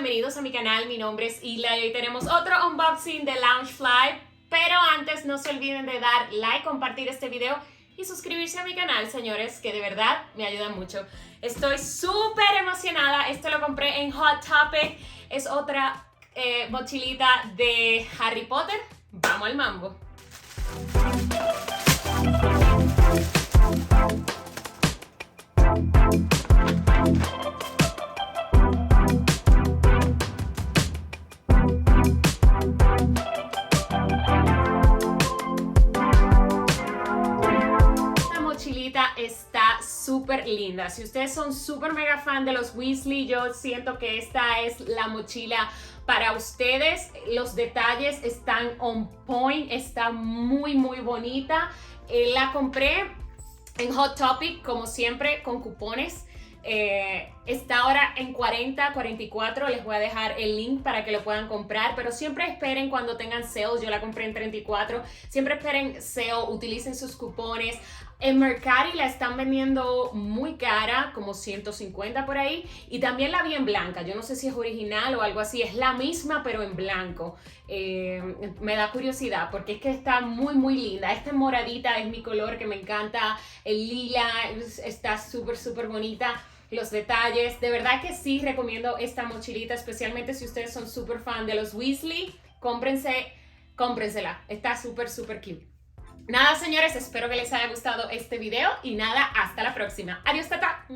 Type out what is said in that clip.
bienvenidos a mi canal, mi nombre es Isla y hoy tenemos otro unboxing de Loungefly, pero antes no se olviden de dar like, compartir este video y suscribirse a mi canal, señores, que de verdad me ayudan mucho. Estoy súper emocionada, esto lo compré en Hot Topic, es otra mochilita de Harry Potter. Vamos al mambo. Está súper linda. Si ustedes son súper mega fan de los Weasley, yo siento que esta es la mochila para ustedes. Los detalles están on point, está muy bonita. La compré en Hot Topic, como siempre, con cupones. Está ahora en 44, les voy a dejar el link para que lo puedan comprar, pero siempre esperen cuando tengan sales. Yo la compré en 34, siempre esperen sale, utilicen sus cupones. En Mercari la están vendiendo muy cara, como 150 por ahí, y también la vi en blanca. Yo no sé si es original o algo así, es la misma pero en blanco. Me da curiosidad porque es que está muy linda. Esta moradita es mi color que me encanta, el lila está súper bonita. Los detalles, de verdad que sí recomiendo esta mochilita, especialmente si ustedes son súper fan de los Weasley. Cómprensela, está súper cute. Nada, señores, espero que les haya gustado este video y nada, hasta la próxima. Adiós, tata.